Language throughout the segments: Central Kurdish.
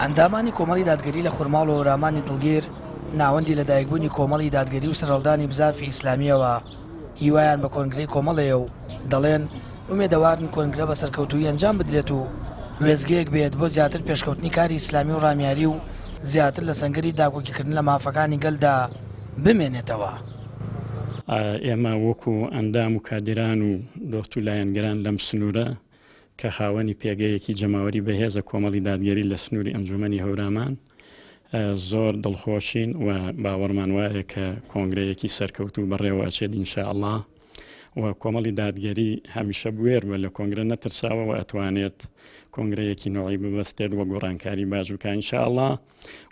ئەندامانی کۆمەڵی دادگەری لە خورماڵ و هەورامانی دڵگیر ناوەندی لەدایکبوونی کۆمەڵی دادگەری و سەرهەڵدانی بزافی ئیسلامیەوە هیوایان بە کۆنگرەی کۆمەڵەیە و دەڵێن ئومێدەوارن کۆنگرە بە سەرکەوتووی ئەنجام بدرێت و وێزگەیەک بێت بۆ زیاتر پێشکەوتنی کاری ئیسلامی و ڕامیاری و زیاتر لە سەنگەری داکۆکیکردن لە مافەکانی گەلدا بمێنێتەوە. ئێمە وەکو ئەندام و کادران و دۆست و لایەنگەران لەم سنوورە کە خاوەنی پێگەیەکی جەماوەری بەهێزە کۆمەڵی دادگەری لە سنووری ئەنجومەنی هەورامان زۆر دڵخۆشین و باوەڕمان وایە کە کۆنگرەیەکی سەرکەوتوو بەڕێوەچێت ئینشاءالله و کۆمەڵی دادگەری هەمیشە بوێر بە لە کۆنگرە نەترساوە و ئەتوانێت کۆنگرەیەکی نوعی ببەستێت وە گۆڕانکاری باش بکە ئینشاءالله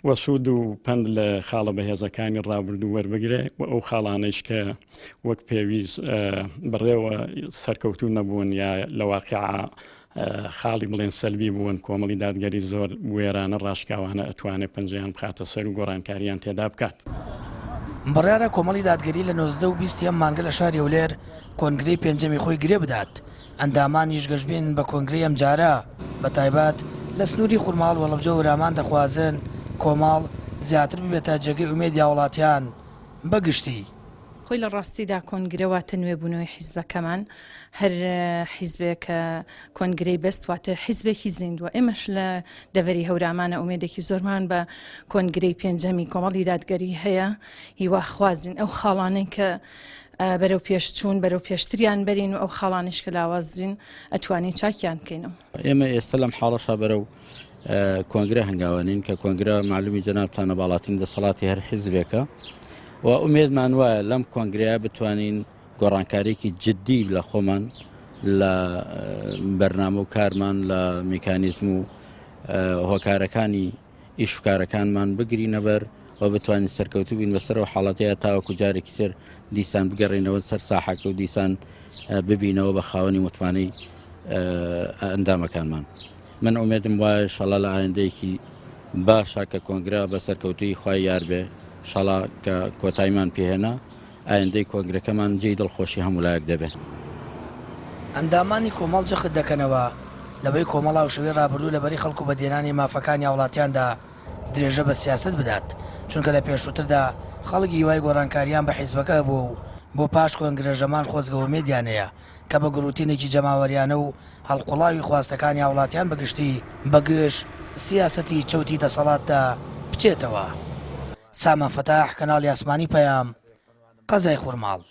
و سوود و پند لە خاڵە بەهێزەکانی ڕابردوو وەربگرێ و ئەو خاڵانەیش کە وەک پێویست بڕێوە سەرکەوتوو نەبوون یا لە واقعە خاڵی بڵێن سەلبی بوون کۆمەڵی دادگەری زۆر وێرانە ڕاشکاوانە ئەتوانێت پەنجەیان بخاتە سەر و گۆڕانکاریان تێدا بکات. بڕیارە کۆمەڵی دادگەری لە 19 و 20 مانگە لە شاری هەولێر کۆنگرەی پێنجەمی خۆی گرێ بدات. ئەندامانیش گەشتبین بە کۆنگرەی ئەم جارە بە تایبەت لە سنووری خورماڵ وەڵەبجە و هەورامان دەخوازن کۆماڵ زیاتر ببێتە جێگەی ئومێدیا وڵاتیان بەگشتی. خۆی لە ڕاستیدا کۆنگرەواتە نوێبوونەوەی حیزبەکەمان هەر حیزبێکە کۆنگرەی بەستواتە حیزبێکی زیندووە. ئێمەش لە دەڤەری هەورامانە ئومێدێکی زۆرمان بە کۆنگرەی پێنجەمی کۆمەڵی دادگەری هەیە هیوا خوازین ئەو خاڵانەی کە بەرەو پێشچوون بەرەو پێشتریان بەرین و ئەو خاڵانش کە لاوازرین ئەتوانین چاکیان بکەینەوە. ئێمە ئێستا لەم حاڵەشا بەرەو کۆنگرە هەنگاوانین کە کۆنگرە معلومی جەنابتانە باڵاترین دەسەڵاتی هەر حیزبێکە و ئومێدمان وایە لەم کۆنگرەیە بتوانین گۆڕانکاریێکی جدی لە خۆمان لە بەرنامە و کارمان لە میکانیزم و هۆکارەکانی ئیشکارەکانمان بگرینە بەر و بتوانین سەرکەوتوو بین بەسەرەوە حاڵەتەیە تاوەکو جارێکی تر دیسان بگەڕێنەوە سەر ساحەکە و دیسان ببینەوە بە خاوەنی متمانەی ئەندامەکانمان. من ئومێدم وایە شەڵا لە ئایندەیەکی باشە کە کۆنگرە بە سەرکەوتووی خوای یار بێ شەڵا کە کۆتاییمان پێهێنا ئایندەی کۆنگرەکەمان جێی دڵخۆشی هەمولایەک دەبێت. ئەندامانی کۆمەڵ جەخت دەکەنەوە لەبەی کۆمەڵا و شەوەی ڕابردوو لەبەری خەڵکو بە دێنانی مافەکانی وڵاتیاندا درێژە بە سیاست بدات چونکە لە پێشووتردا خەڵکی هیوای گۆڕانکاریان بە حیزبەکە بوو و بۆ پاش کۆنگرە ژەمان خۆزگەوە مێدیانەیە کە بە گروتینێکی جەماوەریانە و هەڵقوڵاوی خواستەکانی وڵاتیان بەگشتی بەگشت سیاسەتی چەوتی دەسەڵاتدا بچێتەوە. سامان فەتاح کەناڵی ئاسمانی پەیام قەزای خورماڵ.